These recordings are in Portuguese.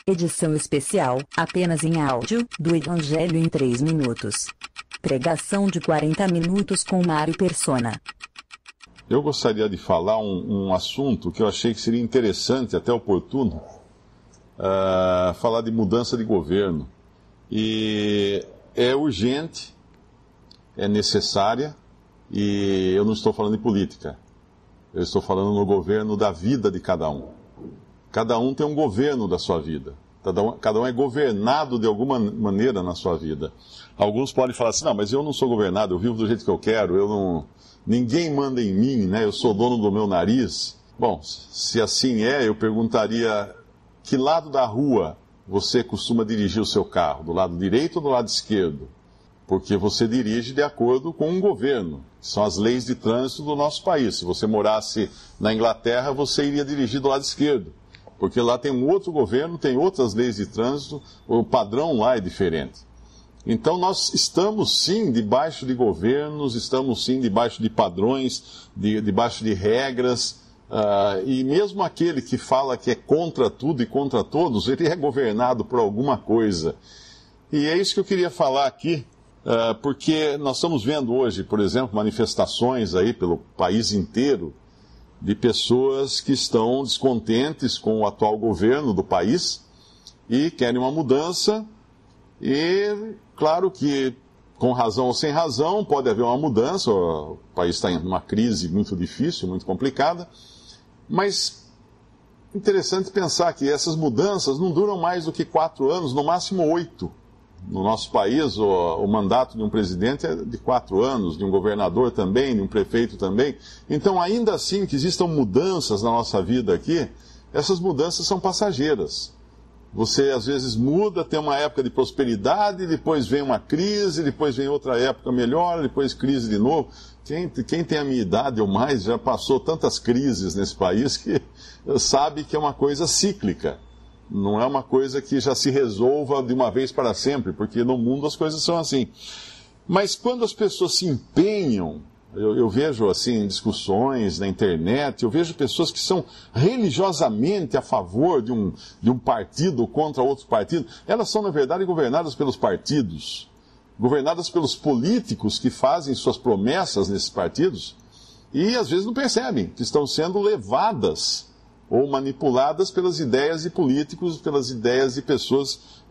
Edição especial, apenas em áudio, do Evangelho em 3 minutos. Pregação de 40 minutos com Mário Persona. Eu gostaria de falar um assunto que eu achei que seria interessante, até oportuno, falar de mudança de governo. E é urgente, é necessária, e eu não estou falando de política. Eu estou falando no governo da vida de cada um. Cada um tem um governo da sua vida. Cada um é governado de alguma maneira na sua vida. Alguns podem falar assim, não, mas eu não sou governado, eu vivo do jeito que eu quero, ninguém manda em mim, né? Eu sou dono do meu nariz. Bom, se assim é, eu perguntaria, que lado da rua você costuma dirigir o seu carro? Do lado direito ou do lado esquerdo? Porque você dirige de acordo com um governo, que são as leis de trânsito do nosso país. Se você morasse na Inglaterra, você iria dirigir do lado esquerdo, porque lá tem um outro governo, tem outras leis de trânsito, o padrão lá é diferente. Então nós estamos sim debaixo de governos, estamos sim debaixo de padrões, debaixo de regras, e mesmo aquele que fala que é contra tudo e contra todos, ele é governado por alguma coisa. E é isso que eu queria falar aqui, porque nós estamos vendo hoje, por exemplo, manifestações aí pelo país inteiro de pessoas que estão descontentes com o atual governo do país e querem uma mudança. E claro que, com razão ou sem razão, pode haver uma mudança. O país está em uma crise muito difícil, muito complicada. Mas interessante pensar que essas mudanças não duram mais do que 4 anos, no máximo 8. No nosso país, o mandato de um presidente é de 4 anos, de um governador também, de um prefeito também. Então, ainda assim que existam mudanças na nossa vida aqui, essas mudanças são passageiras. Você, às vezes, muda, tem uma época de prosperidade, depois vem uma crise, depois vem outra época melhor, depois crise de novo. Quem tem a minha idade ou mais já passou tantas crises nesse país que sabe que é uma coisa cíclica. Não é uma coisa que já se resolva de uma vez para sempre, porque no mundo as coisas são assim. Mas quando as pessoas se empenham, eu vejo assim discussões na internet, eu vejo pessoas que são religiosamente a favor de um partido contra outro partido. Elas são, na verdade, governadas pelos partidos, governadas pelos políticos que fazem suas promessas nesses partidos e às vezes não percebem que estão sendo levadas ou manipuladas pelas ideias de políticos, pelas ideias de pessoas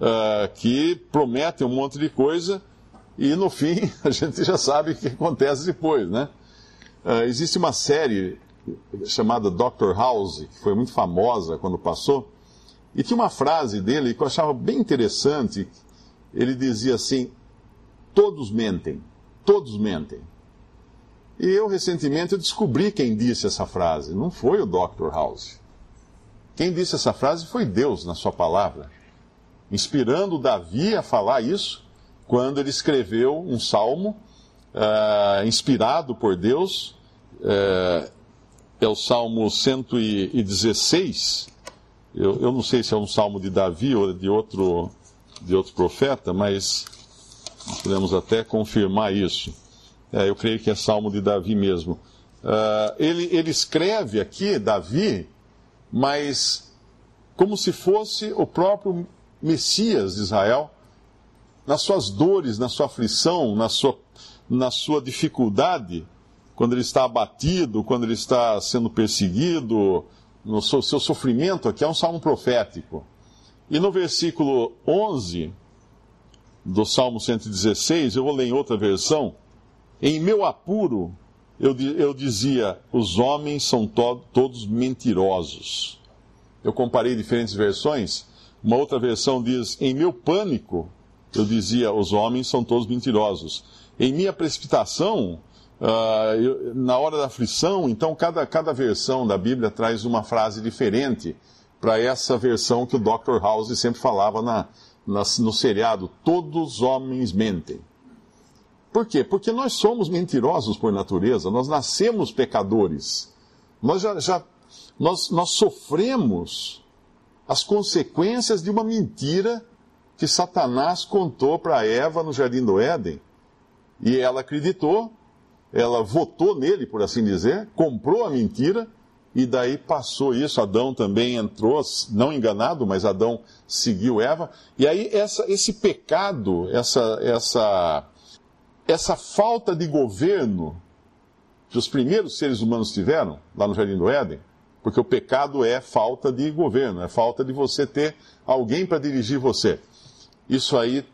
que prometem um monte de coisa. E, no fim, a gente já sabe o que acontece depois, né? Existe uma série chamada Dr. House, que foi muito famosa quando passou, e tinha uma frase dele que eu achava bem interessante. Ele dizia assim, todos mentem, todos mentem. E eu, recentemente, descobri quem disse essa frase. Não foi o Dr. House. Quem disse essa frase foi Deus, na sua palavra, inspirando Davi a falar isso, quando ele escreveu um salmo inspirado por Deus, é o Salmo 116, eu não sei se é um salmo de Davi ou de outro profeta, mas podemos até confirmar isso. Eu creio que é salmo de Davi mesmo. Ele escreve aqui, Davi, mas como se fosse o próprio Messias de Israel, nas suas dores, na sua aflição, na sua dificuldade, quando ele está abatido, quando ele está sendo perseguido, no seu sofrimento, aqui é um salmo profético. E no versículo 11 do Salmo 116, eu vou ler em outra versão, em meu apuro, eu dizia, os homens são todos mentirosos. Eu comparei diferentes versões, uma outra versão diz, em meu pânico, eu dizia, os homens são todos mentirosos. Em minha precipitação, na hora da aflição, então cada versão da Bíblia traz uma frase diferente para essa versão que o Dr. House sempre falava no seriado, todos os homens mentem. Por quê? Porque nós somos mentirosos por natureza, nós nascemos pecadores. Nós sofremos as consequências de uma mentira que Satanás contou para Eva no Jardim do Éden. E ela acreditou, ela votou nele, por assim dizer, comprou a mentira e daí passou isso, Adão também entrou, não enganado, mas Adão seguiu Eva, e aí esse pecado, essa falta de governo que os primeiros seres humanos tiveram, lá no Jardim do Éden, porque o pecado é falta de governo, é falta de você ter alguém para dirigir você. Isso aí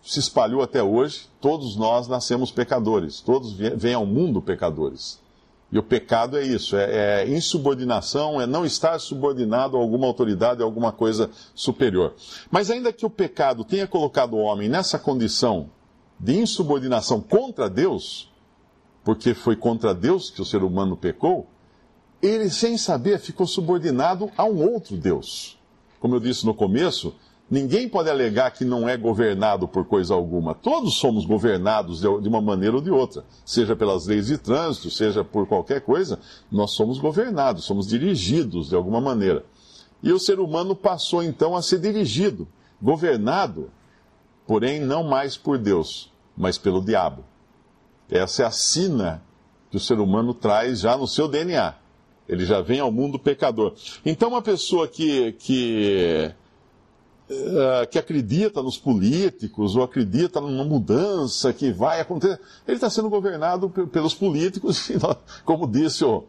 se espalhou até hoje, todos nós nascemos pecadores, todos vêm ao mundo pecadores. E o pecado é isso, é insubordinação, é não estar subordinado a alguma autoridade, a alguma coisa superior. Mas ainda que o pecado tenha colocado o homem nessa condição de insubordinação contra Deus, porque foi contra Deus que o ser humano pecou, ele, sem saber, ficou subordinado a um outro Deus. Como eu disse no começo, ninguém pode alegar que não é governado por coisa alguma. Todos somos governados de uma maneira ou de outra. Seja pelas leis de trânsito, seja por qualquer coisa, nós somos governados, somos dirigidos de alguma maneira. E o ser humano passou então a ser dirigido, governado, porém não mais por Deus, mas pelo diabo. Essa é a sina que o ser humano traz já no seu DNA. Ele já vem ao mundo pecador. Então, uma pessoa que acredita nos políticos, ou acredita numa mudança que vai acontecer, ele está sendo governado pelos políticos, e como disse o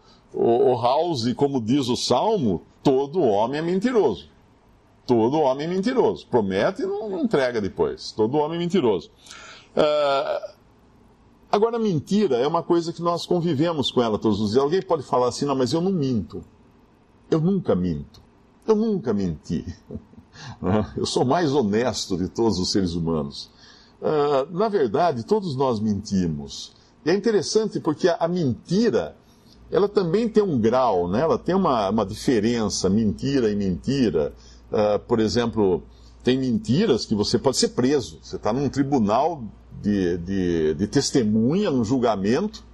House, e como diz o Salmo, todo homem é mentiroso. Todo homem é mentiroso. Promete e não entrega depois. Todo homem é mentiroso. Agora, mentira é uma coisa que nós convivemos com ela todos os dias. Alguém pode falar assim, não, mas eu não minto. Eu nunca minto. Eu nunca menti. Eu sou mais honesto de todos os seres humanos. Na verdade, todos nós mentimos. E é interessante porque a mentira, ela também tem um grau, né? Ela tem uma diferença, mentira e mentira. Por exemplo, tem mentiras que você pode ser preso. Você está num tribunal de testemunha, num julgamento,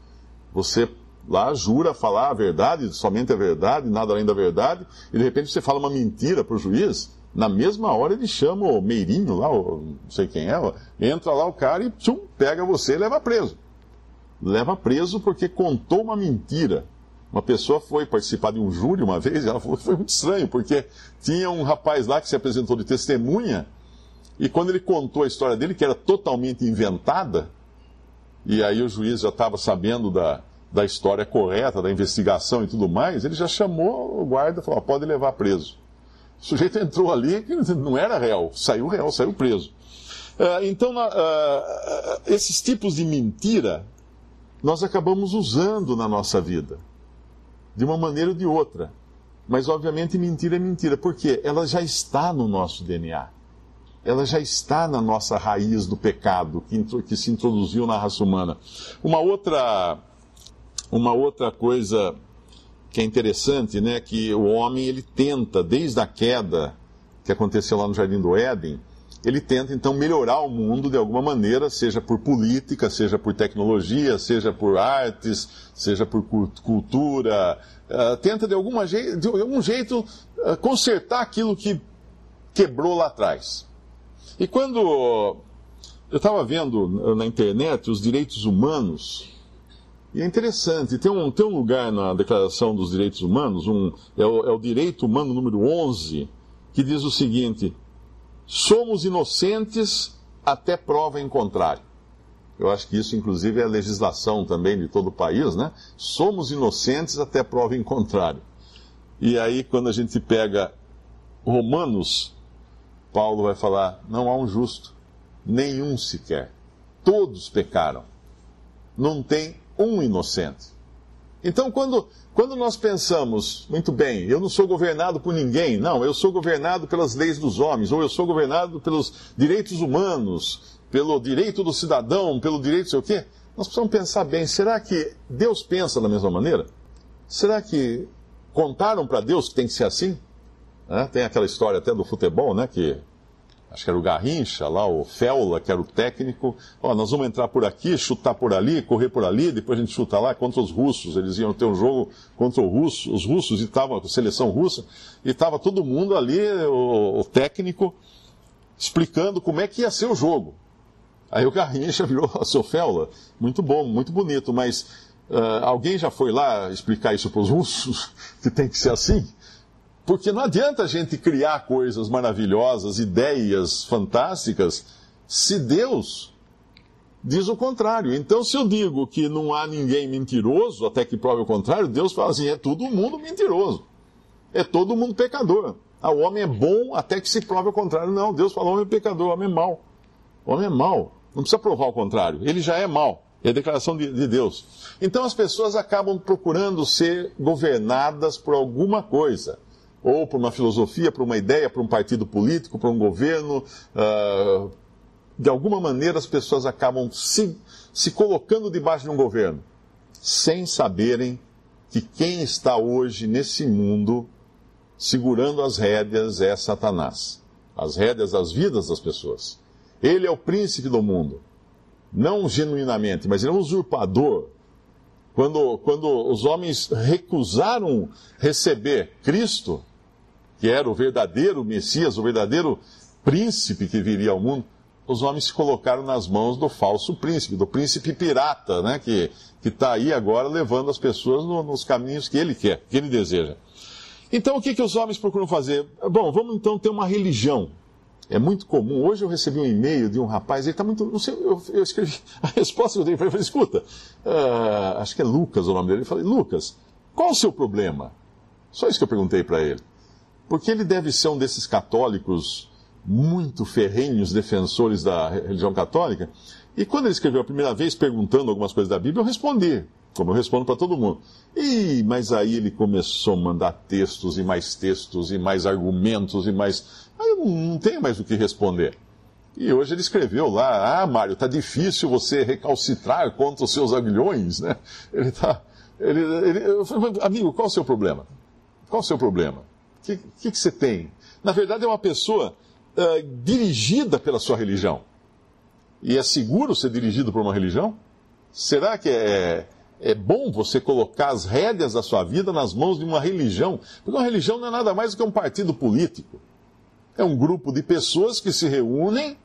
você lá jura falar a verdade, somente a verdade, nada além da verdade, e de repente você fala uma mentira para o juiz, na mesma hora ele chama o Meirinho lá, não sei quem é, entra lá o cara e tchum, pega você e leva preso. Leva preso porque contou uma mentira. Uma pessoa foi participar de um júri uma vez, e ela falou que foi muito estranho, porque tinha um rapaz lá que se apresentou de testemunha, e quando ele contou a história dele, que era totalmente inventada, e aí o juiz já estava sabendo da história correta, da investigação e tudo mais, ele já chamou o guarda e falou, pode levar preso. O sujeito entrou ali, que não era réu, saiu preso. Então, esses tipos de mentira, nós acabamos usando na nossa vida, de uma maneira ou de outra. Mas, obviamente, mentira é mentira, porque ela já está no nosso DNA. Ela já está na nossa raiz do pecado, que se introduziu na raça humana. Uma outra coisa que é interessante, né, que o homem, ele tenta, desde a queda que aconteceu lá no Jardim do Éden, ele tenta, então, melhorar o mundo de alguma maneira, seja por política, seja por tecnologia, seja por artes, seja por cultura, tenta de algum jeito consertar aquilo que quebrou lá atrás. E quando eu estava vendo na internet os direitos humanos, e é interessante, tem um lugar na Declaração dos Direitos Humanos, é o direito humano número 11, que diz o seguinte: somos inocentes até prova em contrário. Eu acho que isso, inclusive, é a legislação também de todo o país, né? Somos inocentes até prova em contrário. E aí, quando a gente pega Romanos, Paulo vai falar, não há um justo, nenhum sequer. Todos pecaram. Não tem um inocente. Então, quando nós pensamos, muito bem, eu não sou governado por ninguém, não, eu sou governado pelas leis dos homens, ou eu sou governado pelos direitos humanos, pelo direito do cidadão, pelo direito sei o quê, nós precisamos pensar bem, será que Deus pensa da mesma maneira? Será que contaram para Deus que tem que ser assim? Tem aquela história até do futebol, né, que acho que era o Garrincha, lá o Feula, que era o técnico. Nós vamos entrar por aqui, chutar por ali, correr por ali, depois a gente chuta lá contra os russos. Eles iam ter um jogo contra os russos, e estava a seleção russa, e estava todo mundo ali, o técnico, explicando como é que ia ser o jogo. Aí o Garrincha virou, seu Feula, muito bom, muito bonito, mas Alguém já foi lá explicar isso para os russos, que tem que ser assim? Porque não adianta a gente criar coisas maravilhosas, ideias fantásticas, se Deus diz o contrário. Então, se eu digo que não há ninguém mentiroso, até que prove o contrário, Deus fala assim, é todo mundo mentiroso. É todo mundo pecador. O homem é bom até que se prove o contrário. Não, Deus fala, o homem é pecador, o homem é mau. O homem é mau. Não precisa provar o contrário. Ele já é mau. É a declaração de Deus. Então, as pessoas acabam procurando ser governadas por alguma coisa. Ou por uma filosofia, por uma ideia, por um partido político, por um governo. De alguma maneira as pessoas acabam se colocando debaixo de um governo, sem saberem que quem está hoje nesse mundo segurando as rédeas é Satanás. As rédeas das vidas das pessoas. Ele é o príncipe do mundo. Não genuinamente, mas ele é um usurpador. Quando os homens recusaram receber Cristo, que era o verdadeiro Messias, o verdadeiro príncipe que viria ao mundo, os homens se colocaram nas mãos do falso príncipe, do príncipe pirata, né, que está aí agora levando as pessoas nos caminhos que ele quer, que ele deseja. Então, o que os homens procuram fazer? Bom, vamos então ter uma religião. É muito comum. Hoje eu recebi um e-mail de um rapaz, ele está muito... Não sei, eu escrevi a resposta que eu dei para ele. Eu falei, escuta, acho que é Lucas o nome dele. Eu falei, Lucas, qual o seu problema? Só isso que eu perguntei para ele. Porque ele deve ser um desses católicos muito ferrenhos defensores da religião católica. E quando ele escreveu a primeira vez perguntando algumas coisas da Bíblia, eu respondi, como eu respondo para todo mundo. Mas aí ele começou a mandar textos e mais argumentos e mais... Aí eu não tenho mais o que responder. E hoje ele escreveu lá, Mário, está difícil você recalcitrar contra os seus aguilhões, né? Eu falei, amigo, qual é o seu problema? Qual é o seu problema? O que você tem? Na verdade é uma pessoa dirigida pela sua religião. E é seguro ser dirigido por uma religião? Será que é bom você colocar as rédeas da sua vida nas mãos de uma religião? Porque uma religião não é nada mais do que um partido político. É um grupo de pessoas que se reúnem,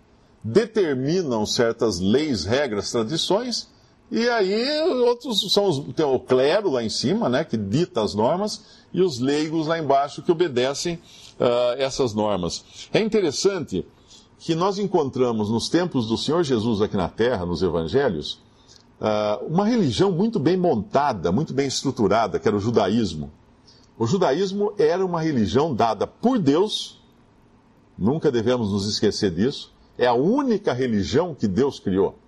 determinam certas leis, regras, tradições, e aí outros tem o clero lá em cima, né, que dita as normas, e os leigos lá embaixo que obedecem essas normas. É interessante que nós encontramos nos tempos do Senhor Jesus aqui na Terra, nos Evangelhos, uma religião muito bem montada, muito bem estruturada, que era o judaísmo. O judaísmo era uma religião dada por Deus, nunca devemos nos esquecer disso, é a única religião que Deus criou,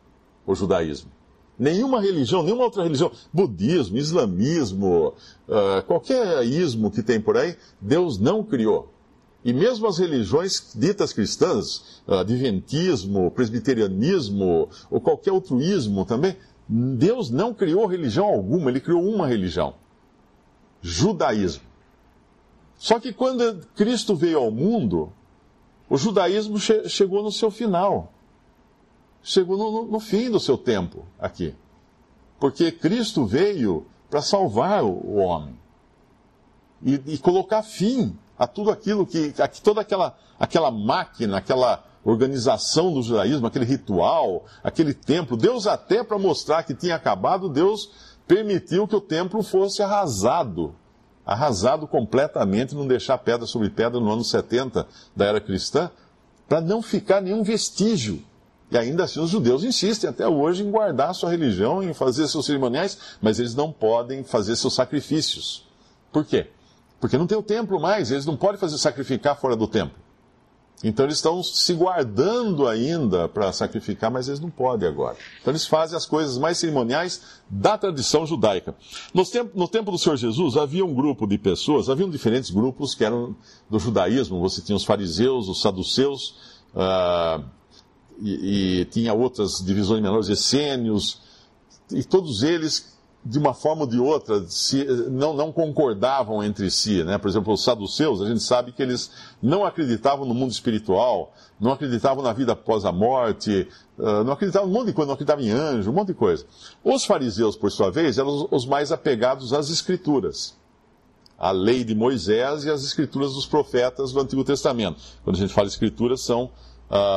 o judaísmo. Nenhuma religião, nenhuma outra religião, budismo, islamismo, qualquer ismo que tem por aí, Deus não criou. E mesmo as religiões ditas cristãs, adventismo, presbiterianismo, ou qualquer outro ismo também, Deus não criou religião alguma, Ele criou uma religião, judaísmo. Só que quando Cristo veio ao mundo, o judaísmo chegou no seu final. Chegou no fim do seu tempo aqui. Porque Cristo veio para salvar o homem. E colocar fim a tudo aquilo toda aquela máquina, aquela organização do judaísmo, aquele ritual, aquele templo. Deus, até para mostrar que tinha acabado, Deus permitiu que o templo fosse arrasado completamente, não deixar pedra sobre pedra no ano 70 da era cristã, para não ficar nenhum vestígio. E ainda assim os judeus insistem até hoje em guardar a sua religião, em fazer seus cerimoniais, mas eles não podem fazer seus sacrifícios. Por quê? Porque não tem o templo mais, eles não podem sacrificar fora do templo. Então eles estão se guardando ainda para sacrificar, mas eles não podem agora. Então eles fazem as coisas mais cerimoniais da tradição judaica. No tempo do Senhor Jesus havia um grupo de pessoas, haviam diferentes grupos que eram do judaísmo. Você tinha os fariseus, os saduceus, e tinha outras divisões menores, essênios, e todos eles, de uma forma ou de outra, não concordavam entre si, né? Por exemplo, os saduceus, a gente sabe que eles não acreditavam no mundo espiritual, não acreditavam na vida após a morte, não acreditavam em um monte de coisa, não acreditavam em anjo, um monte de coisa. Os fariseus, por sua vez, eram os mais apegados às escrituras, à lei de Moisés e às escrituras dos profetas do Antigo Testamento. Quando a gente fala escrituras, são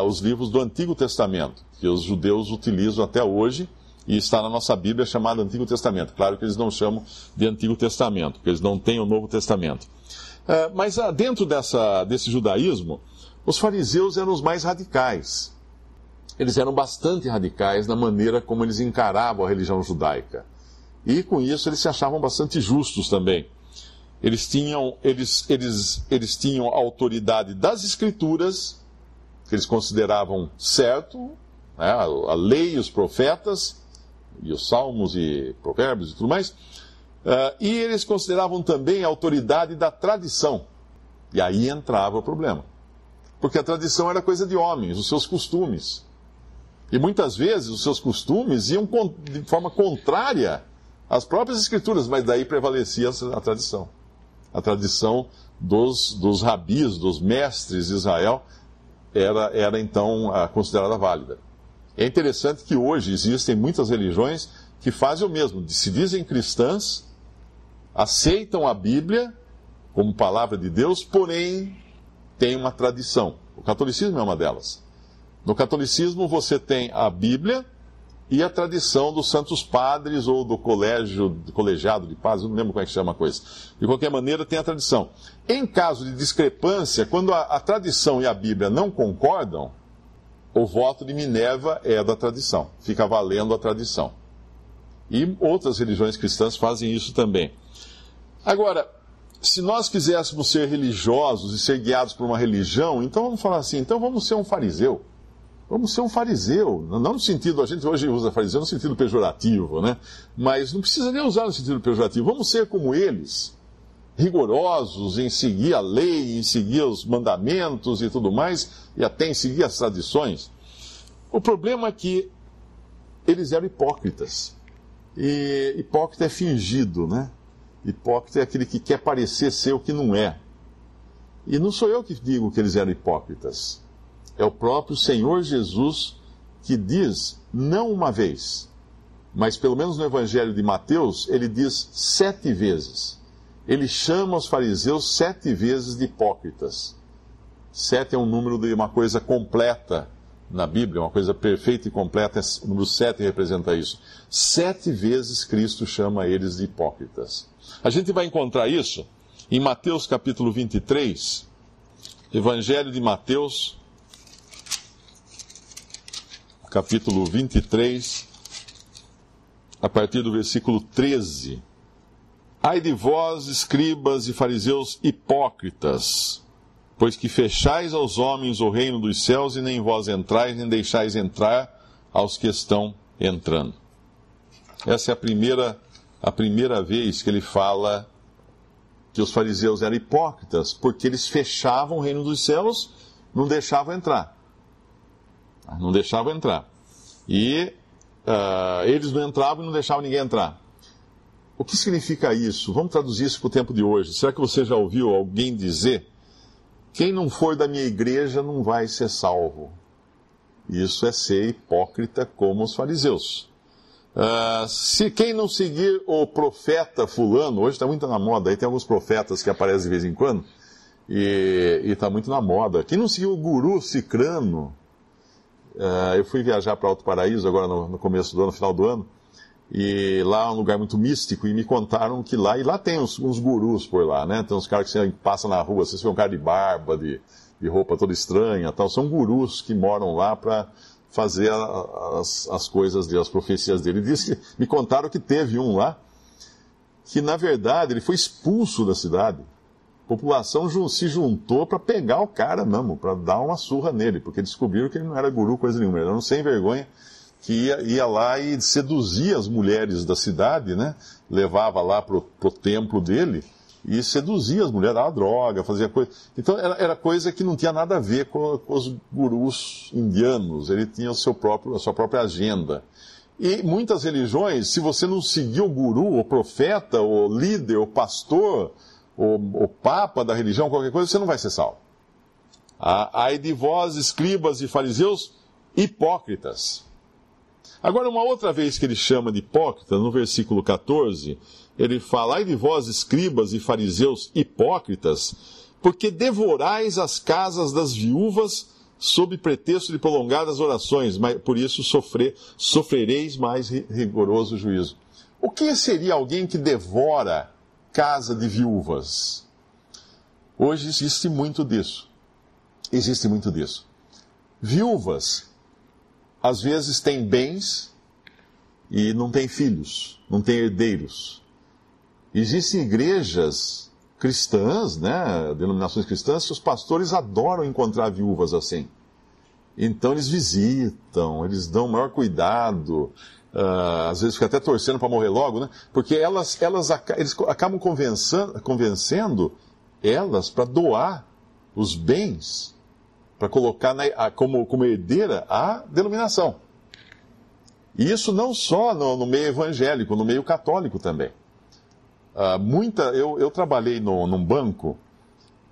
os livros do Antigo Testamento, que os judeus utilizam até hoje e está na nossa Bíblia chamada Antigo Testamento. Claro que eles não chamam de Antigo Testamento, porque eles não têm o Novo Testamento. Mas dentro desse judaísmo, os fariseus eram os mais radicais. Eles eram bastante radicais na maneira como eles encaravam a religião judaica. E com isso eles se achavam bastante justos também. Eles tinham a autoridade das Escrituras, que eles consideravam certo, né, a lei e os profetas, e os salmos e provérbios e tudo mais, e eles consideravam também a autoridade da tradição. E aí entrava o problema. Porque a tradição era coisa de homens, os seus costumes. E muitas vezes os seus costumes iam de forma contrária às próprias Escrituras, mas daí prevalecia a tradição. A tradição dos rabis, dos mestres de Israel, era então considerada válida. É interessante que hoje existem muitas religiões que fazem o mesmo, se dizem cristãs, aceitam a Bíblia como palavra de Deus, porém tem uma tradição. O catolicismo é uma delas. No catolicismo você tem a Bíblia e a tradição dos santos padres ou do colegiado de padres, eu não lembro como é que chama a coisa. De qualquer maneira, tem a tradição. Em caso de discrepância, quando a tradição e a Bíblia não concordam, o voto de Minerva é da tradição, fica valendo a tradição. E outras religiões cristãs fazem isso também. Agora, se nós quiséssemos ser religiosos e ser guiados por uma religião, então vamos falar assim, então vamos ser um fariseu. Vamos ser um fariseu, não no sentido, a gente hoje usa fariseu no sentido pejorativo, né? Mas não precisa nem usar no sentido pejorativo. Vamos ser como eles, rigorosos em seguir a lei, em seguir os mandamentos e tudo mais, e até em seguir as tradições. O problema é que eles eram hipócritas. E hipócrita é fingido, né? Hipócrita é aquele que quer parecer ser o que não é. E não sou eu que digo que eles eram hipócritas. É o próprio Senhor Jesus que diz, não uma vez, mas pelo menos no Evangelho de Mateus, ele diz 7 vezes. Ele chama os fariseus 7 vezes de hipócritas. 7 é um número de uma coisa completa na Bíblia, uma coisa perfeita e completa, o número 7 representa isso. 7 vezes Cristo chama eles de hipócritas. A gente vai encontrar isso em Mateus capítulo 23, Evangelho de Mateus, capítulo 23, a partir do versículo 13. Ai de vós, escribas e fariseus hipócritas, pois que fechais aos homens o reino dos céus, e nem vós entrais, nem deixais entrar aos que estão entrando. Essa é a primeira vez que ele fala que os fariseus eram hipócritas, porque eles fechavam o reino dos céus, não deixavam entrar. Não deixavam entrar. E eles não entravam e não deixavam ninguém entrar. O que significa isso? Vamos traduzir isso para o tempo de hoje. Será que você já ouviu alguém dizer: quem não for da minha igreja não vai ser salvo? Isso é ser hipócrita como os fariseus. Se quem não seguir o profeta fulano, hoje está muito na moda, aí tem alguns profetas que aparecem de vez em quando, e está muito na moda. Quem não seguir o guru cicrano, eu fui viajar para Alto Paraíso agora no começo do ano, no final do ano, e lá é um lugar muito místico, e me contaram que lá tem uns gurus por lá, né? Tem uns caras que você passa na rua, você vê um cara de barba, de roupa toda estranha, tal. São gurus que moram lá para fazer as coisas dele, as profecias dele. Me contaram que teve um lá, que na verdade ele foi expulso da cidade. A população se juntou para pegar o cara mesmo, para dar uma surra nele, porque descobriram que ele não era guru coisa nenhuma, ele era um sem vergonha que ia lá e seduzia as mulheres da cidade, né? Levava lá pro templo dele e seduzia as mulheres, dava droga, fazia coisa. Então era coisa que não tinha nada a ver com os gurus indianos, ele tinha a sua própria agenda. E muitas religiões, se você não seguir o guru, o profeta, o líder, o pastor, o papa da religião, qualquer coisa, você não vai ser salvo. Ai de vós, escribas e fariseus, hipócritas. Agora, uma outra vez que ele chama de hipócrita, no versículo 14, ele fala: ai de vós, escribas e fariseus hipócritas, porque devorais as casas das viúvas sob pretexto de prolongadas orações, mas por isso sofrereis mais rigoroso juízo. O que seria alguém que devora casa de viúvas? Hoje existe muito disso. Existe muito disso. Viúvas, às vezes, têm bens e não têm filhos, não têm herdeiros. Existem igrejas cristãs, né, denominações cristãs, que os pastores adoram encontrar viúvas assim. Então eles visitam, eles dão o maior cuidado, às vezes fica até torcendo para morrer logo, né? Porque eles acabam convencendo elas para doar os bens, para colocar como herdeira a denominação. E isso não só no meio evangélico, no meio católico também. Eu trabalhei num banco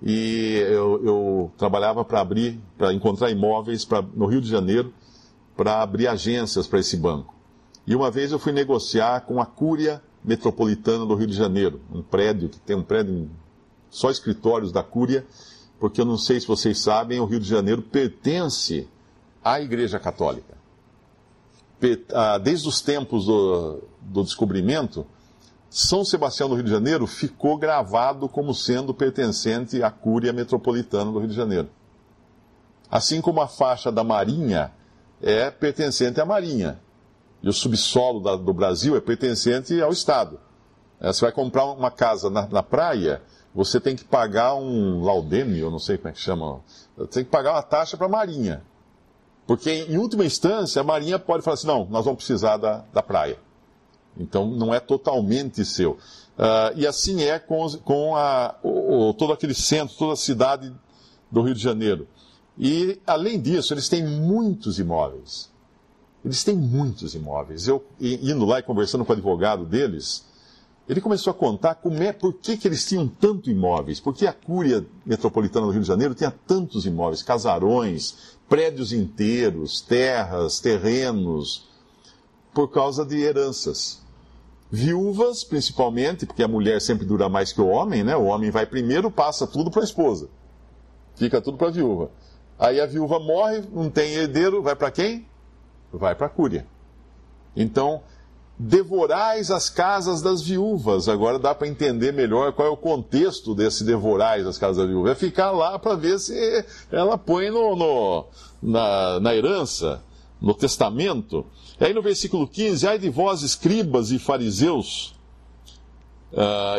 e eu trabalhava para encontrar imóveis no Rio de Janeiro, para abrir agências para esse banco. E uma vez eu fui negociar com a Cúria Metropolitana do Rio de Janeiro, um prédio que tem só escritórios da Cúria, porque eu não sei se vocês sabem, o Rio de Janeiro pertence à Igreja Católica. Desde os tempos do descobrimento, São Sebastião do Rio de Janeiro ficou gravado como sendo pertencente à Cúria Metropolitana do Rio de Janeiro. Assim como a faixa da Marinha é pertencente à Marinha. E o subsolo do Brasil é pertencente ao Estado. Você vai comprar uma casa na praia, você tem que pagar um laudeme, eu não sei como é que chama, tem que pagar uma taxa para a Marinha. Porque, em última instância, a Marinha pode falar assim, não, nós vamos precisar da praia. Então, não é totalmente seu. E assim é com todo aquele centro, toda a cidade do Rio de Janeiro. E, além disso, eles têm muitos imóveis. Eles têm muitos imóveis. Eu, indo lá e conversando com o advogado deles, ele começou a contar por que eles tinham tanto imóveis. Porque a Cúria Metropolitana do Rio de Janeiro tinha tantos imóveis, casarões, prédios inteiros, terras, terrenos, por causa de heranças. Viúvas, principalmente, porque a mulher sempre dura mais que o homem, né? O homem vai primeiro, passa tudo para a esposa. Fica tudo para a viúva. Aí a viúva morre, não tem herdeiro, vai para quem? Vai para a Cúria. Então, devorais as casas das viúvas. Agora dá para entender melhor qual é o contexto desse devorais as casas das viúvas. É ficar lá para ver se ela põe na herança, no testamento. E aí no versículo 15, ai de vós, escribas e fariseus,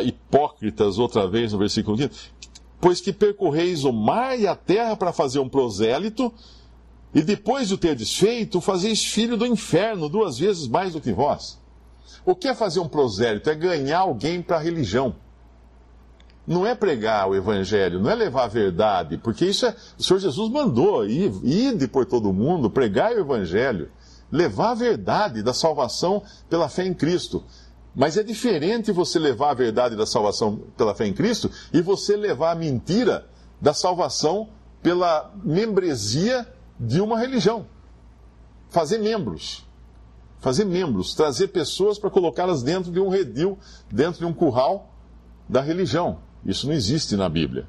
hipócritas, outra vez no versículo 15, pois que percorreis o mar e a terra para fazer um prosélito, e depois de o terdes feito, fazeis filho do inferno 2 vezes mais do que vós. O que é fazer um prosélito? É ganhar alguém para a religião. Não é pregar o evangelho, não é levar a verdade, porque isso o Senhor Jesus mandou, ide por todo mundo, pregar o evangelho, levar a verdade da salvação pela fé em Cristo. Mas é diferente você levar a verdade da salvação pela fé em Cristo e você levar a mentira da salvação pela membresia de uma religião. Fazer membros, trazer pessoas para colocá-las dentro de um redil, dentro de um curral da religião. Isso não existe na Bíblia.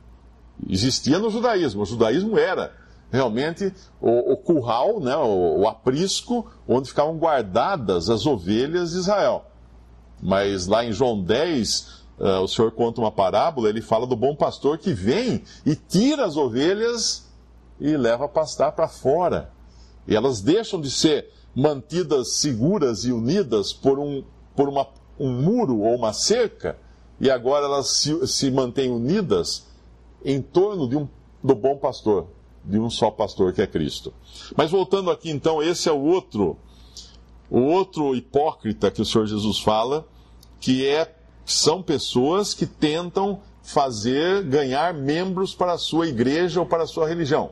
Existia no judaísmo. O judaísmo era realmente o curral, né, o aprisco, onde ficavam guardadas as ovelhas de Israel. Mas lá em João 10, o Senhor conta uma parábola, ele fala do bom pastor que vem e tira as ovelhas e leva a pastar para fora. E elas deixam de ser mantidas seguras e unidas por um muro ou uma cerca, e agora elas se mantêm unidas em torno do bom pastor, de um só pastor que é Cristo. Mas voltando aqui então, esse é o outro hipócrita que o Senhor Jesus fala, são pessoas que tentam ganhar membros para a sua igreja ou para a sua religião.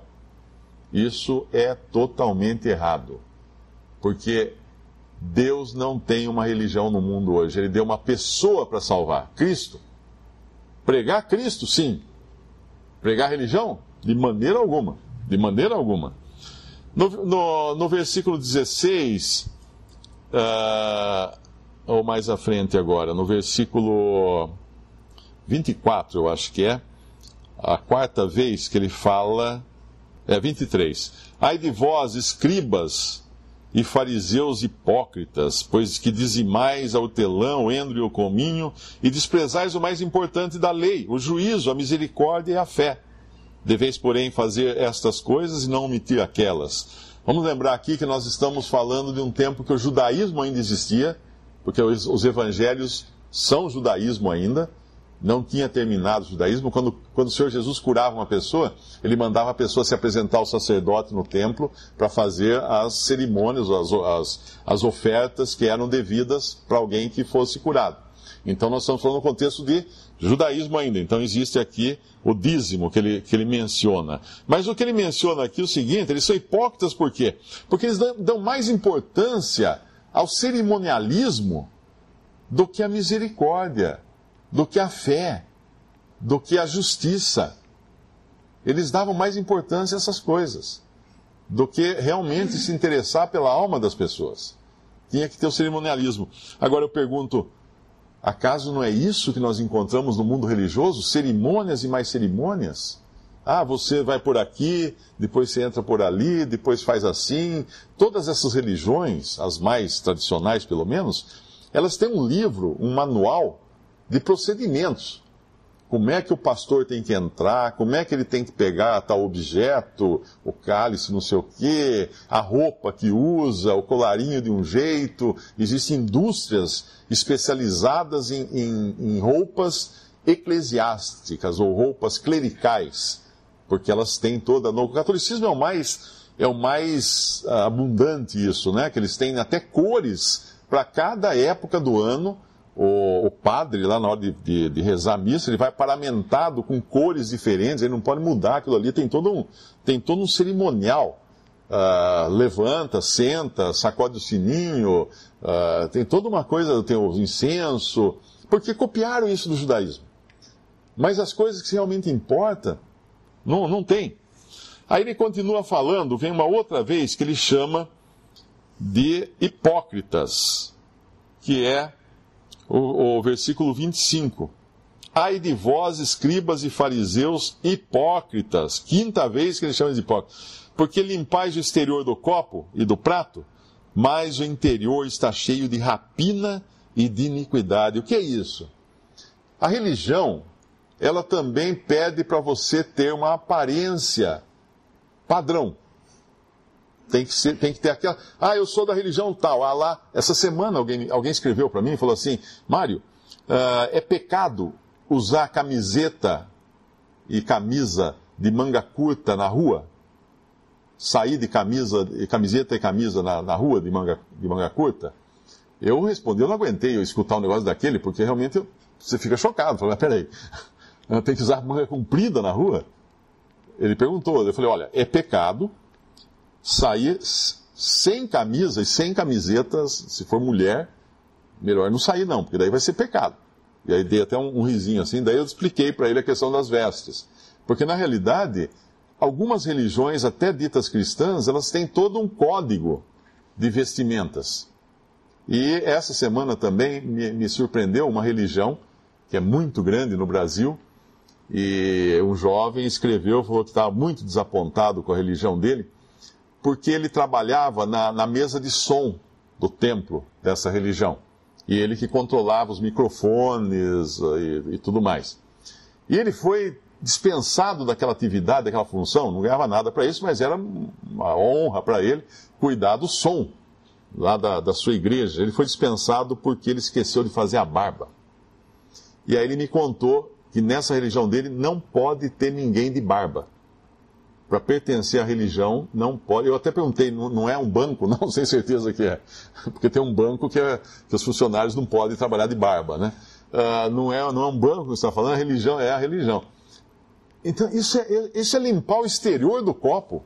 Isso é totalmente errado, porque Deus não tem uma religião no mundo hoje. Ele deu uma pessoa para salvar, Cristo. Pregar Cristo, sim. Pregar religião? De maneira alguma. De maneira alguma. No versículo 16, ou mais à frente agora, no versículo 24, eu acho que é, a 4ª vez que ele fala 23. Ai de vós, escribas e fariseus hipócritas, pois que dizimais a hortelã, o endro e o cominho, e desprezais o mais importante da lei, o juízo, a misericórdia e a fé. Deveis, porém, fazer estas coisas e não omitir aquelas. Vamos lembrar aqui que nós estamos falando de um tempo que o judaísmo ainda existia, porque os evangelhos são judaísmo ainda, não tinha terminado o judaísmo. Quando o Senhor Jesus curava uma pessoa, ele mandava a pessoa se apresentar ao sacerdote no templo para fazer as cerimônias, as ofertas que eram devidas para alguém que fosse curado. Então nós estamos falando no contexto de judaísmo ainda. Então existe aqui o dízimo que ele menciona. Mas o que ele menciona aqui é o seguinte: eles são hipócritas por quê? Porque eles dão mais importância ao cerimonialismo do que a misericórdia, do que a fé, do que a justiça. Eles davam mais importância a essas coisas do que realmente se interessar pela alma das pessoas. Tinha que ter o cerimonialismo. Agora eu pergunto, acaso não é isso que nós encontramos no mundo religioso? Cerimônias e mais cerimônias? Ah, você vai por aqui, depois você entra por ali, depois faz assim. Todas essas religiões, as mais tradicionais pelo menos, elas têm um livro, um manual de procedimentos. Como é que o pastor tem que entrar, como é que ele tem que pegar tal objeto, o cálice, não sei o quê, a roupa que usa, o colarinho de um jeito. Existem indústrias especializadas em roupas eclesiásticas ou roupas clericais, porque elas têm toda... No catolicismo é o mais abundante isso, né? Que eles têm até cores para cada época do ano. O padre, lá na hora de rezar a missa, ele vai paramentado com cores diferentes, ele não pode mudar aquilo ali, tem todo um cerimonial. Levanta, senta, sacode o sininho, tem toda uma coisa, tem o incenso, porque copiaram isso do judaísmo. Mas as coisas que realmente importam, não tem. Aí ele continua falando, vem uma outra vez que ele chama de hipócritas, que é o versículo 25. Ai de vós, escribas e fariseus hipócritas. Quinta vez que ele chama de hipócritas. Porque limpais o exterior do copo e do prato, mas o interior está cheio de rapina e de iniquidade. O que é isso? A religião, ela também pede para você ter uma aparência padrão. Tem que ter aquela... Ah, eu sou da religião tal. Ah, lá, essa semana alguém escreveu para mim e falou assim: Mário, é pecado usar camiseta e camisa de manga curta na rua? Sair de camiseta e camisa na rua de manga curta? Eu respondi, eu não aguentei eu escutar um negócio daquele, porque realmente você fica chocado. Falei, peraí, tem que usar manga comprida na rua? Ele perguntou, eu falei, olha, é pecado sair sem camisa e sem camisetas. Se for mulher, melhor não sair não, porque daí vai ser pecado. E aí dei até um risinho assim, daí eu expliquei para ele a questão das vestes. Porque na realidade, algumas religiões, até ditas cristãs, elas têm todo um código de vestimentas. E essa semana também me surpreendeu uma religião que é muito grande no Brasil, e um jovem escreveu, falou que estava muito desapontado com a religião dele, porque ele trabalhava na mesa de som do templo dessa religião. E ele que controlava os microfones e tudo mais. E ele foi dispensado daquela atividade, daquela função, não ganhava nada para isso, mas era uma honra para ele cuidar do som lá da sua igreja. Ele foi dispensado porque ele esqueceu de fazer a barba. E aí ele me contou que nessa religião dele não pode ter ninguém de barba. Para pertencer à religião, não pode. Eu até perguntei, não é um banco? Não, sem certeza que é. Porque tem um banco que os funcionários não podem trabalhar de barba, né? Não é um banco que você está falando, a religião é a religião. Então, isso é limpar o exterior do copo.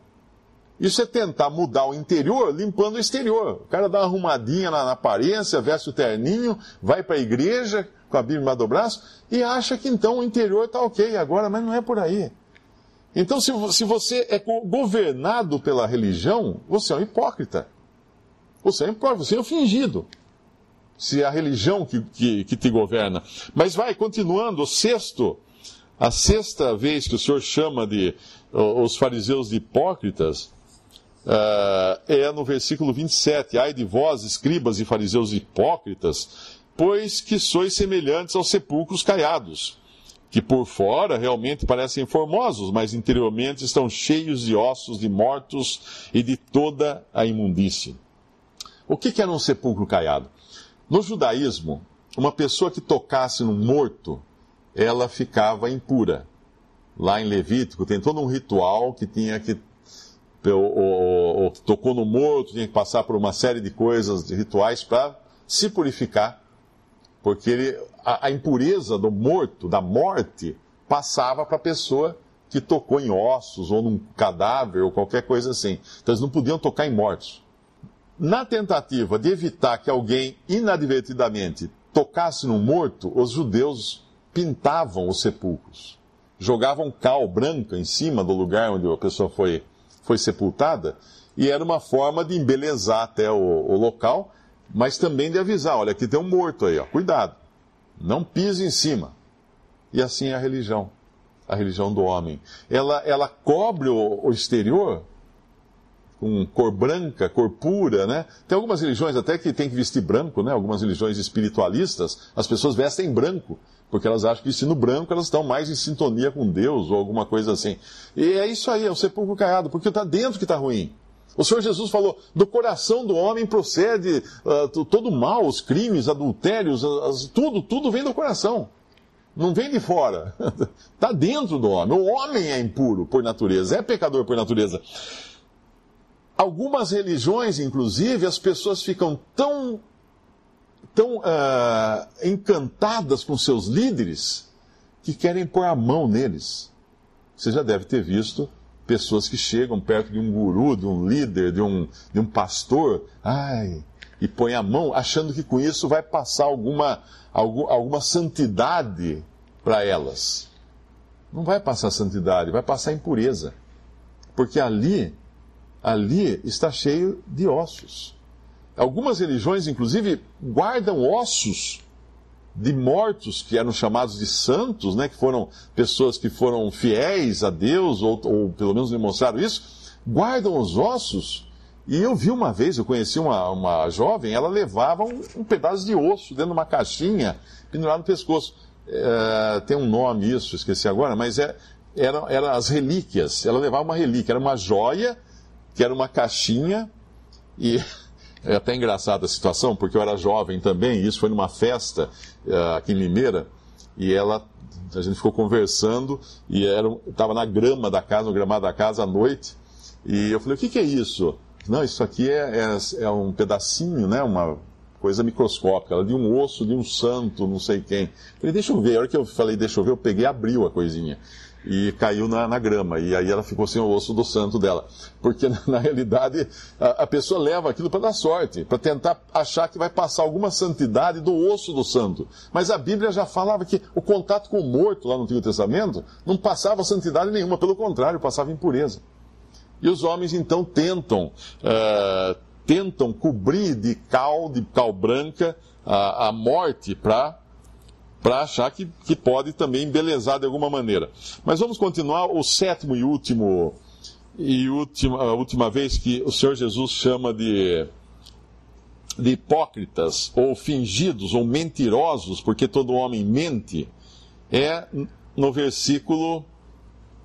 Isso é tentar mudar o interior limpando o exterior. O cara dá uma arrumadinha na aparência, veste o terninho, vai para a igreja com a Bíblia embaixo do braço e acha que então o interior está ok agora, mas não é por aí. Então, se você é governado pela religião, você é um hipócrita. Você é um hipócrita, você é um fingido. Se é a religião que te governa. Mas vai, continuando, o sexto, A sexta vez que o Senhor chama os fariseus de hipócritas é no versículo 27. Ai de vós, escribas e fariseus hipócritas, pois que sois semelhantes aos sepulcros caiados, que por fora realmente parecem formosos, mas interiormente estão cheios de ossos de mortos e de toda a imundície. O que era um sepulcro caiado? No judaísmo, uma pessoa que tocasse num morto, ela ficava impura. Lá em Levítico tem todo um ritual que tinha que... O que tocou no morto tinha que passar por uma série de coisas, de rituais, para se purificar. Porque a impureza do morto, da morte, passava para a pessoa que tocou em ossos, ou num cadáver, ou qualquer coisa assim. Então eles não podiam tocar em mortos. Na tentativa de evitar que alguém inadvertidamente tocasse num morto, os judeus pintavam os sepulcros. Jogavam cal branca em cima do lugar onde a pessoa foi sepultada, e era uma forma de embelezar até o local, mas também de avisar, olha, aqui tem um morto aí, ó, cuidado, não pise em cima. E assim é a religião do homem. Ela cobre o exterior com cor branca, cor pura, né? Tem algumas religiões até que tem que vestir branco, né? Algumas religiões espiritualistas, as pessoas vestem branco, porque elas acham que vestindo branco elas estão mais em sintonia com Deus ou alguma coisa assim. E é isso aí, é o sepulcro caiado, porque está dentro que está ruim. O Senhor Jesus falou, do coração do homem procede todo o mal, os crimes, adultérios, tudo vem do coração. Não vem de fora. Está dentro do homem. O homem é impuro por natureza, é pecador por natureza. Algumas religiões, inclusive, as pessoas ficam tão encantadas com seus líderes que querem pôr a mão neles. Você já deve ter visto pessoas que chegam perto de um guru, de um líder, de um pastor, e põem a mão achando que com isso vai passar alguma santidade para elas. Não vai passar santidade, vai passar impureza. Porque ali está cheio de ossos. Algumas religiões, inclusive, guardam ossos de mortos que eram chamados de santos, né, que foram pessoas que foram fiéis a Deus, ou pelo menos demonstraram isso, guardam os ossos. E eu vi uma vez, eu conheci uma jovem, ela levava um pedaço de osso dentro de uma caixinha, pendurado no pescoço. Tem um nome isso, esqueci agora, mas eram as relíquias. Ela levava uma relíquia, era uma joia, que era uma caixinha, e é até engraçada a situação, porque eu era jovem também, e isso foi numa festa aqui em Limeira, e a gente ficou conversando, e estava na grama da casa, no gramado da casa à noite, e eu falei, o que é isso? Não, isso aqui é um pedacinho, né, uma coisa microscópica, de um osso de um santo, não sei quem. Eu falei, deixa eu ver. A hora que eu falei, deixa eu ver, eu peguei e abriu a coisinha. E caiu na grama. E aí ela ficou sem o osso do santo dela. Porque, na realidade, a pessoa leva aquilo para dar sorte, para tentar achar que vai passar alguma santidade do osso do santo. Mas a Bíblia já falava que o contato com o morto, lá no Antigo Testamento, não passava santidade nenhuma, pelo contrário, passava impureza. E os homens, então, tentam cobrir de cal branca, a morte para achar que pode também embelezar de alguma maneira. Mas vamos continuar. O sétimo a última vez que o Senhor Jesus chama de hipócritas, ou fingidos, ou mentirosos, porque todo homem mente, é no versículo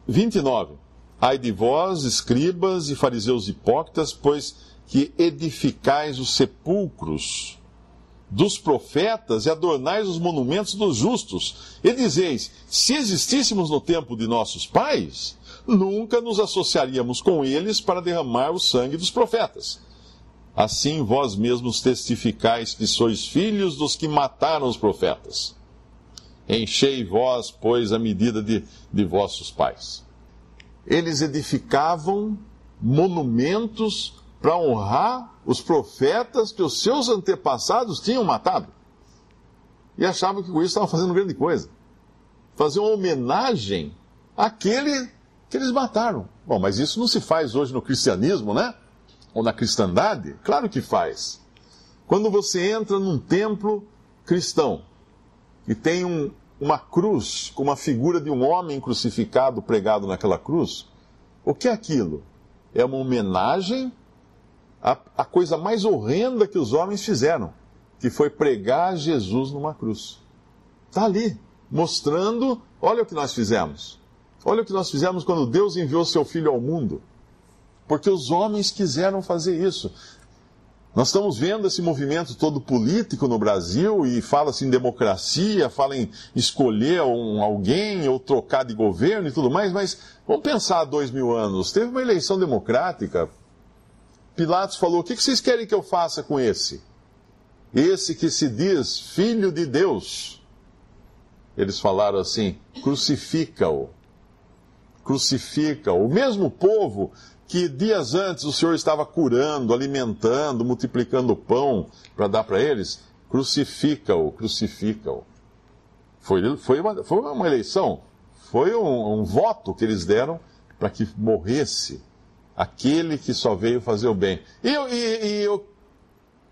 29. Ai de vós, escribas e fariseus hipócritas, pois que edificais os sepulcros dos profetas e adornais os monumentos dos justos. E dizeis, se existíssemos no tempo de nossos pais, nunca nos associaríamos com eles para derramar o sangue dos profetas. Assim vós mesmos testificais que sois filhos dos que mataram os profetas. Enchei vós, pois, a medida de vossos pais. Eles edificavam monumentos para honrar os profetas que os seus antepassados tinham matado. E achavam que com isso estavam fazendo grande coisa. Faziam uma homenagem àquele que eles mataram. Bom, mas isso não se faz hoje no cristianismo, né? Ou na cristandade? Claro que faz. Quando você entra num templo cristão e tem um uma cruz com uma figura de um homem crucificado, pregado naquela cruz, o que é aquilo? É uma homenagem à coisa mais horrenda que os homens fizeram, que foi pregar Jesus numa cruz. Está ali, mostrando, olha o que nós fizemos. Olha o que nós fizemos quando Deus enviou seu Filho ao mundo. Porque os homens quiseram fazer isso. Nós estamos vendo esse movimento todo político no Brasil e fala-se em democracia, fala em escolher alguém ou trocar de governo e tudo mais, mas vamos pensar há 2000 anos. Teve uma eleição democrática. Pilatos falou, o que vocês querem que eu faça com esse? Esse que se diz Filho de Deus. Eles falaram assim, crucifica-o. Crucifica-o. O mesmo povo que dias antes o Senhor estava curando, alimentando, multiplicando o pão para dar para eles, crucifica-o, crucifica-o. Foi uma eleição, foi um voto que eles deram para que morresse aquele que só veio fazer o bem.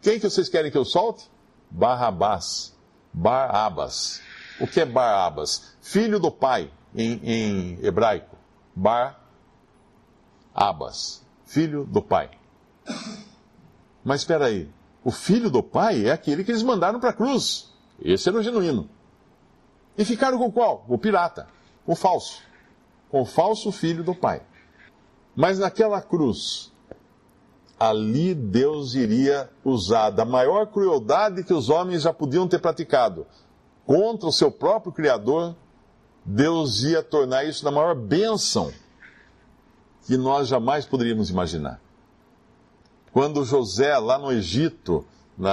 Quem que vocês querem que eu solte? Barrabás. Barabas. O que é Barabas? Filho do pai, em hebraico. Barabas. Filho do pai. Mas espera aí. O filho do pai é aquele que eles mandaram para a cruz. Esse era o genuíno. E ficaram com qual? O pirata. O falso. Com o falso filho do pai. Mas naquela cruz, ali Deus iria usar da maior crueldade que os homens já podiam ter praticado contra o seu próprio Criador. Deus ia tornar isso na maior bênção que nós jamais poderíamos imaginar. Quando José, lá no Egito,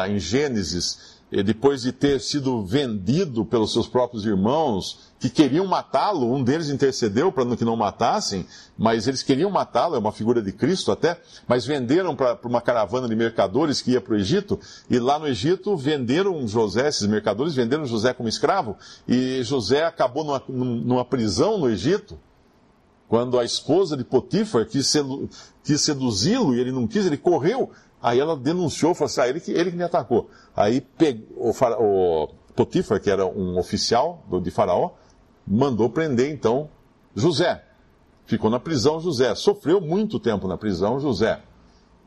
em Gênesis, depois de ter sido vendido pelos seus próprios irmãos, que queriam matá-lo, um deles intercedeu para que não matassem, mas eles queriam matá-lo, é uma figura de Cristo até, mas venderam para uma caravana de mercadores que ia para o Egito, e lá no Egito venderam José, esses mercadores venderam José como escravo, e José acabou numa prisão no Egito, quando a esposa de Potifar quis seduzi-lo e ele não quis, ele correu. Aí ela denunciou, falou assim, ele que me atacou. Aí o Potifar, que era um oficial de Faraó, mandou prender então José. Ficou na prisão José. Sofreu muito tempo na prisão José.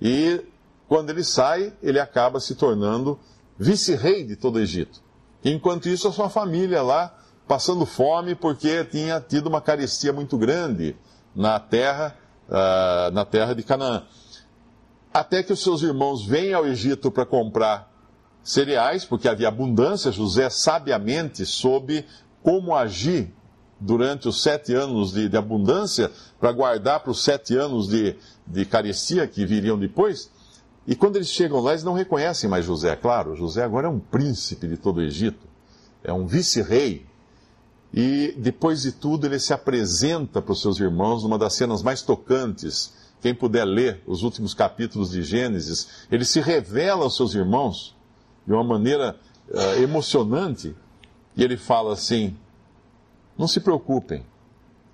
E quando ele sai, ele acaba se tornando vice-rei de todo o Egito. Enquanto isso, a sua família lá, passando fome porque tinha tido uma carestia muito grande na terra de Canaã. Até que os seus irmãos vêm ao Egito para comprar cereais, porque havia abundância. José sabiamente soube como agir durante os 7 anos de abundância, para guardar para os 7 anos de carestia que viriam depois. E quando eles chegam lá, eles não reconhecem mais José. Claro, José agora é um príncipe de todo o Egito, é um vice-rei. E depois de tudo, ele se apresenta para os seus irmãos numa das cenas mais tocantes. Quem puder ler os últimos capítulos de Gênesis, ele se revela aos seus irmãos de uma maneira emocionante. E ele fala assim, não se preocupem,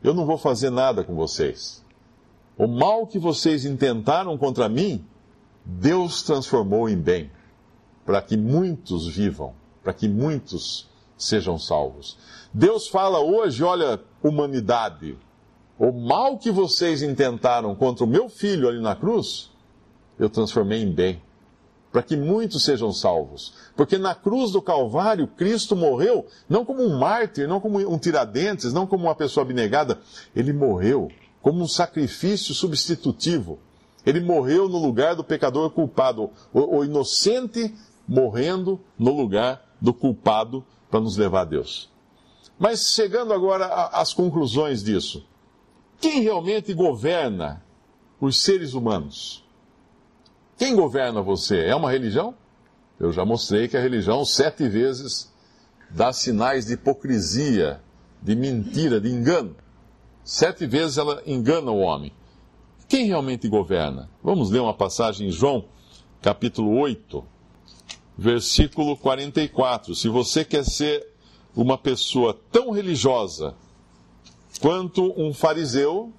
eu não vou fazer nada com vocês. O mal que vocês intentaram contra mim, Deus transformou em bem, para que muitos vivam, para que muitos sejam salvos. Deus fala hoje, olha, humanidade, o mal que vocês intentaram contra o meu filho ali na cruz, eu transformei em bem, para que muitos sejam salvos. Porque na cruz do Calvário, Cristo morreu não como um mártir, não como um tiradentes, não como uma pessoa abnegada. Ele morreu como um sacrifício substitutivo. Ele morreu no lugar do pecador culpado, o inocente morrendo no lugar do culpado para nos levar a Deus. Mas chegando agora às conclusões disso, quem realmente governa os seres humanos? Quem governa você? É uma religião? Eu já mostrei que a religião 7 vezes dá sinais de hipocrisia, de mentira, de engano. 7 vezes ela engana o homem. Quem realmente governa? Vamos ler uma passagem em João, capítulo 8, versículo 44. Se você quer ser uma pessoa tão religiosa quanto um fariseu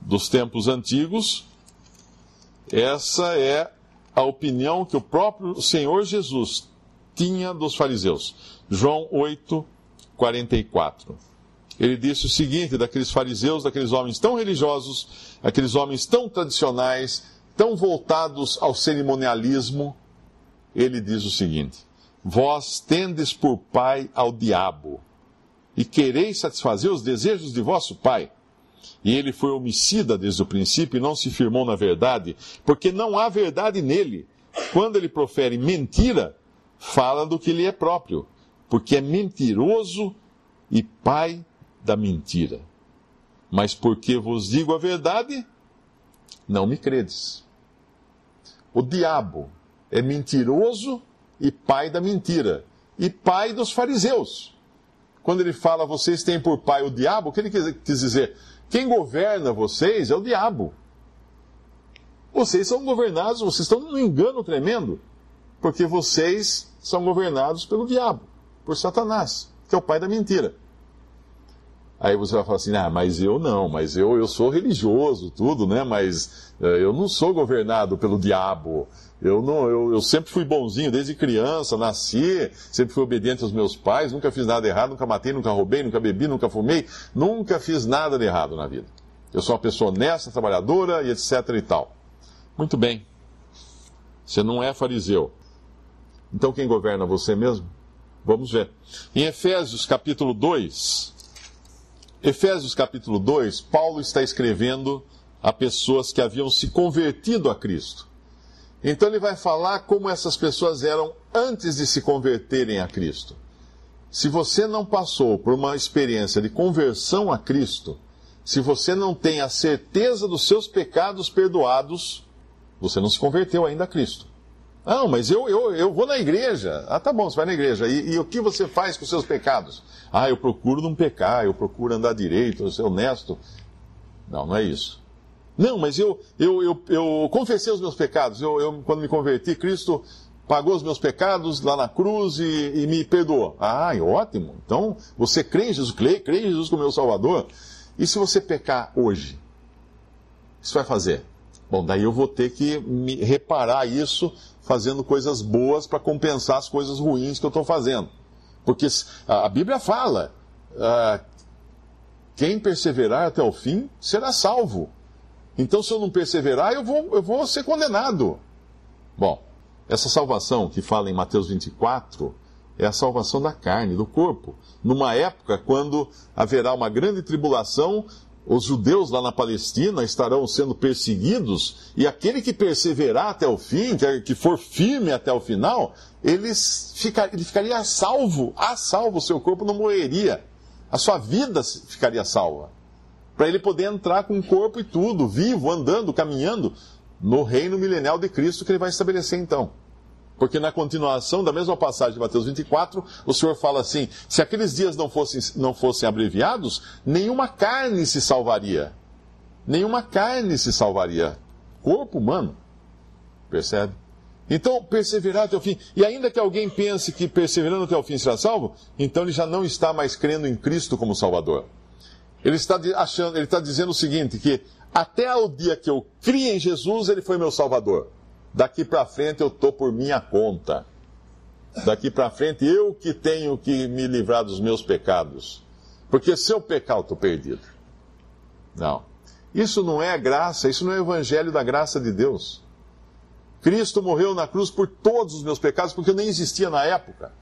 dos tempos antigos, essa é a opinião que o próprio Senhor Jesus tinha dos fariseus. João 8, 44. Ele disse o seguinte daqueles fariseus, daqueles homens tão religiosos, aqueles homens tão tradicionais, tão voltados ao cerimonialismo. Ele diz o seguinte: vós tendes por pai ao diabo, e quereis satisfazer os desejos de vosso pai. E ele foi homicida desde o princípio e não se firmou na verdade, porque não há verdade nele. Quando ele profere mentira, fala do que lhe é próprio, porque é mentiroso e pai da mentira. Mas porque vos digo a verdade, não me credes. O diabo é mentiroso e pai da mentira, e pai dos fariseus. Quando ele fala, vocês têm por pai o diabo, o que ele quis dizer? Quem governa vocês é o diabo. Vocês são governados, vocês estão num engano tremendo, porque vocês são governados pelo diabo, por Satanás, que é o pai da mentira. Aí você vai falar assim, mas eu não, mas eu sou religioso, tudo, né? Mas eu não sou governado pelo diabo. Eu sempre fui bonzinho desde criança, nasci, sempre fui obediente aos meus pais, nunca fiz nada errado, nunca matei, nunca roubei, nunca bebi, nunca fumei, nunca fiz nada de errado na vida. Eu sou uma pessoa honesta, trabalhadora e etc e tal. Muito bem. Você não é fariseu. Então quem governa você mesmo? Vamos ver. Em Efésios capítulo 2, Paulo está escrevendo a pessoas que haviam se convertido a Cristo. Então ele vai falar como essas pessoas eram antes de se converterem a Cristo. Se você não passou por uma experiência de conversão a Cristo, se você não tem a certeza dos seus pecados perdoados, você não se converteu ainda a Cristo. Não, mas eu vou na igreja. Tá bom, você vai na igreja. E o que você faz com os seus pecados? Eu procuro não pecar, eu procuro andar direito, eu ser honesto. Não é isso. Não, mas eu confessei os meus pecados. Quando me converti, Cristo pagou os meus pecados lá na cruz e me perdoou. Ótimo. Então, você crê em Jesus, crê em Jesus como meu Salvador. E se você pecar hoje? O que você vai fazer? Bom, daí eu vou ter que me reparar isso fazendo coisas boas para compensar as coisas ruins que eu estou fazendo. Porque a Bíblia fala, quem perseverar até o fim será salvo. Então, se eu não perseverar, eu vou ser condenado. Bom, essa salvação que fala em Mateus 24 é a salvação da carne, do corpo. Numa época quando haverá uma grande tribulação, os judeus lá na Palestina estarão sendo perseguidos, e aquele que perseverar até o fim, que for firme até o final, ele ficaria a salvo, o seu corpo não morreria, a sua vida ficaria salva, para ele poder entrar com o corpo e tudo, vivo, andando, caminhando, no reino milenial de Cristo que ele vai estabelecer então. Porque na continuação da mesma passagem de Mateus 24, o Senhor fala assim, se aqueles dias não fossem abreviados, nenhuma carne se salvaria. Nenhuma carne se salvaria. Corpo humano. Percebe? Então, perseverar até o fim. E ainda que alguém pense que perseverando até o fim será salvo, então ele já não está mais crendo em Cristo como Salvador. Ele está dizendo o seguinte, que até o dia que eu criei em Jesus, ele foi meu Salvador. Daqui para frente eu estou por minha conta. Daqui para frente eu que tenho que me livrar dos meus pecados. Porque se eu pecar eu estou perdido. Não. Isso não é graça, isso não é o evangelho da graça de Deus. Cristo morreu na cruz por todos os meus pecados, porque eu nem existia na época.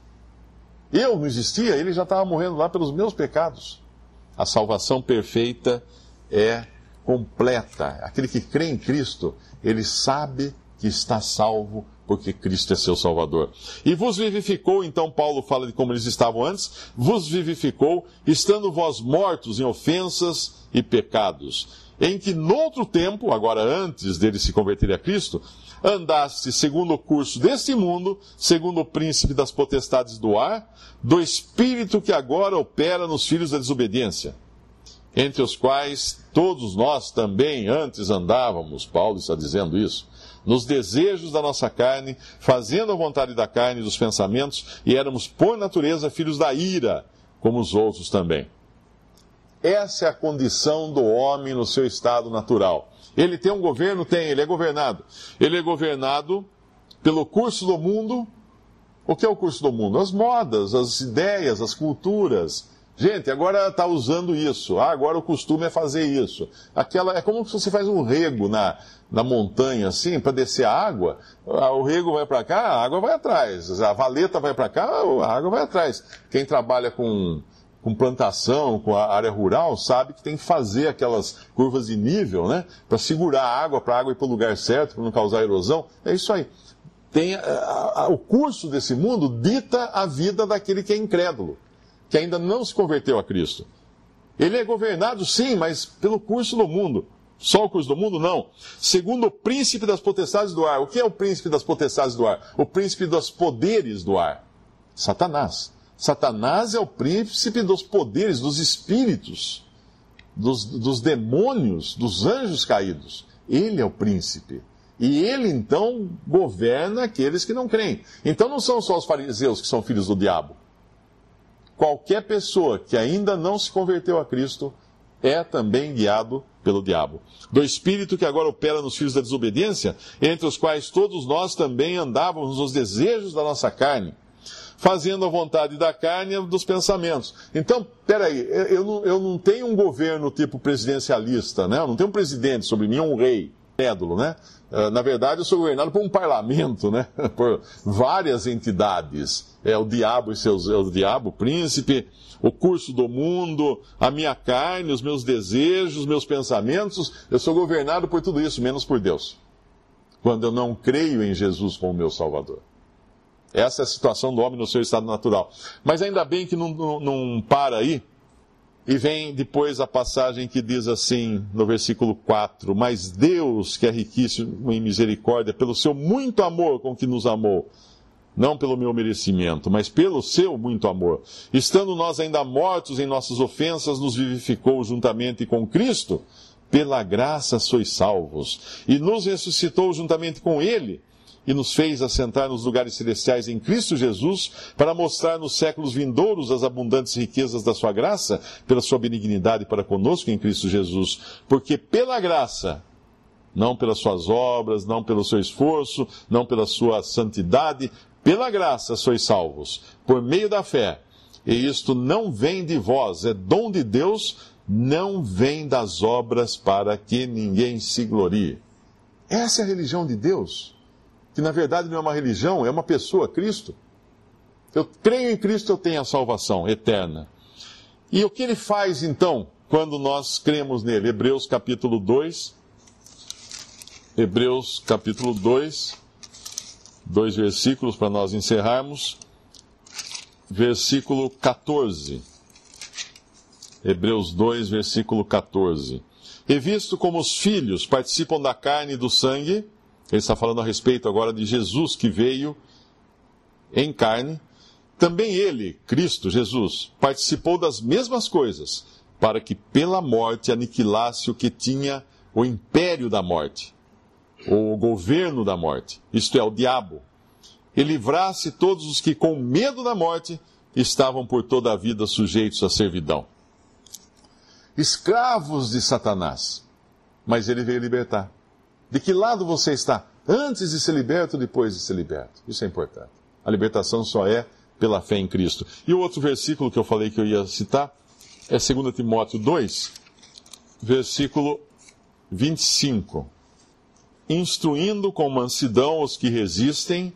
Eu não existia, ele já estava morrendo lá pelos meus pecados. A salvação perfeita é completa. Aquele que crê em Cristo, ele sabe que está salvo porque Cristo é seu Salvador. E vos vivificou, então Paulo fala de como eles estavam antes, vos vivificou, estando vós mortos em ofensas e pecados, em que noutro tempo, agora antes deles se converterem a Cristo, andaste segundo o curso deste mundo, segundo o príncipe das potestades do ar, do espírito que agora opera nos filhos da desobediência, entre os quais todos nós também antes andávamos, Paulo está dizendo isso, nos desejos da nossa carne, fazendo a vontade da carne e dos pensamentos, e éramos por natureza filhos da ira, como os outros também. Essa é a condição do homem no seu estado natural. Ele tem um governo? Tem, ele é governado. Ele é governado pelo curso do mundo, O que é o curso do mundo? As modas, as ideias, as culturas. Gente, agora está usando isso. Agora o costume é fazer isso. É como se você faz um rego na montanha, assim, para descer a água. O rego vai para cá, a água vai atrás. A valeta vai para cá, a água vai atrás. Quem trabalha com plantação, com a área rural, sabe que tem que fazer aquelas curvas de nível, né? Para segurar a água, para a água ir para o lugar certo, para não causar erosão. É isso aí. O curso desse mundo dita a vida daquele que é incrédulo, que ainda não se converteu a Cristo. Ele é governado, sim, mas pelo curso do mundo. Só o curso do mundo? Não. Segundo o príncipe das potestades do ar. O que é o príncipe das potestades do ar? O príncipe dos poderes do ar. Satanás. Satanás é o príncipe dos poderes, dos espíritos, dos demônios, dos anjos caídos. Ele é o príncipe. E ele, então, governa aqueles que não creem. Então não são só os fariseus que são filhos do diabo. Qualquer pessoa que ainda não se converteu a Cristo é também guiado pelo diabo. Do espírito que agora opera nos filhos da desobediência, entre os quais todos nós também andávamos nos desejos da nossa carne, fazendo a vontade da carne e dos pensamentos. Então, peraí, eu não tenho um governo tipo presidencialista, né? Eu não tenho um presidente sobre mim, um rei. Crédulo, né? Na verdade, eu sou governado por um parlamento, né? Por várias entidades. É o diabo e o diabo, o príncipe, o curso do mundo, a minha carne, os meus desejos, meus pensamentos. Eu sou governado por tudo isso, menos por Deus. Quando eu não creio em Jesus como meu Salvador. Essa é a situação do homem no seu estado natural. Mas ainda bem que não para aí. E vem depois a passagem que diz assim, no versículo 4, mas Deus, que é riquíssimo em misericórdia, pelo seu muito amor com que nos amou, não pelo meu merecimento, mas pelo seu muito amor, estando nós ainda mortos em nossas ofensas, nos vivificou juntamente com Cristo, pela graça sois salvos, e nos ressuscitou juntamente com Ele, e nos fez assentar nos lugares celestiais em Cristo Jesus, para mostrar nos séculos vindouros as abundantes riquezas da sua graça, pela sua benignidade para conosco em Cristo Jesus. Porque pela graça, não pelas suas obras, não pelo seu esforço, não pela sua santidade, pela graça sois salvos, por meio da fé. E isto não vem de vós, é dom de Deus, não vem das obras para que ninguém se glorie. Essa é a religião de Deus. Que na verdade não é uma religião, é uma pessoa, Cristo. Eu creio em Cristo, eu tenho a salvação eterna. E o que ele faz então, quando nós cremos nele? Hebreus capítulo 2, 2 versículos para nós encerrarmos. Versículo 14. Hebreus 2, versículo 14. E visto como os filhos participam da carne e do sangue, ele está falando a respeito agora de Jesus que veio em carne. Também ele, Cristo, Jesus, participou das mesmas coisas, para que pela morte aniquilasse o que tinha o império da morte, ou o governo da morte, isto é, o diabo, e livrasse todos os que com medo da morte estavam por toda a vida sujeitos à servidão. Escravos de Satanás, mas ele veio libertar. De que lado você está? Antes de ser liberto ou depois de ser liberto? Isso é importante. A libertação só é pela fé em Cristo. E o outro versículo que eu falei que eu ia citar é 2 Timóteo 2, versículo 25. Instruindo com mansidão os que resistem,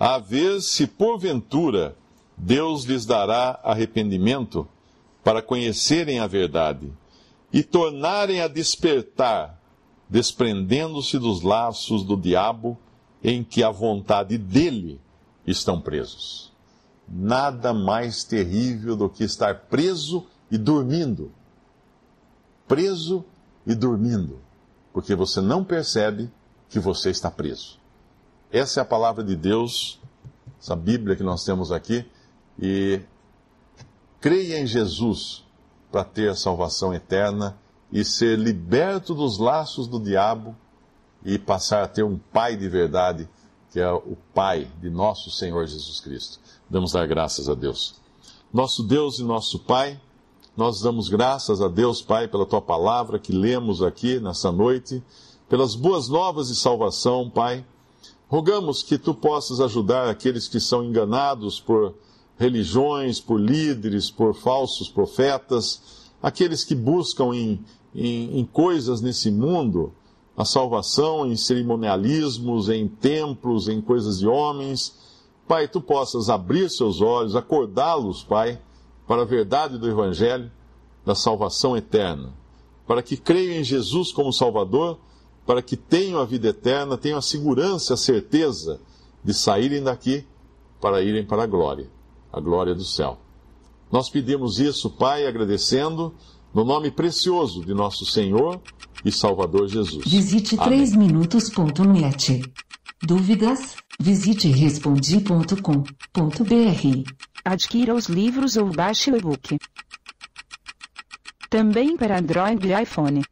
a ver se porventura Deus lhes dará arrependimento para conhecerem a verdade e tornarem a despertar, desprendendo-se dos laços do diabo, em que a vontade dele estão presos. Nada mais terrível do que estar preso e dormindo. Preso e dormindo, porque você não percebe que você está preso. Essa é a palavra de Deus, essa Bíblia que nós temos aqui, e creia em Jesus para ter a salvação eterna e ser liberto dos laços do diabo e passar a ter um Pai de verdade, que é o Pai de nosso Senhor Jesus Cristo. Vamos dar graças a Deus. Nosso Deus e nosso Pai, nós damos graças a Deus, Pai, pela Tua palavra que lemos aqui nessa noite, pelas boas novas de salvação, Pai, Rogamos que tu possas ajudar aqueles que são enganados por religiões, por líderes, por falsos profetas, aqueles que buscam em coisas nesse mundo a salvação, em cerimonialismos, em templos, em coisas de homens. Pai, tu possas abrir seus olhos, acordá-los, Pai, para a verdade do Evangelho, da salvação eterna, para que creiam em Jesus como Salvador, para que tenham a vida eterna, tenham a segurança, a certeza de saírem daqui para irem para a glória do céu. Nós pedimos isso, Pai, agradecendo, no nome precioso de nosso Senhor e Salvador Jesus. Visite Amém. 3minutos.net. Dúvidas? Visite respondi.com.br. Adquira os livros ou baixe o e-book. Também para Android e iPhone.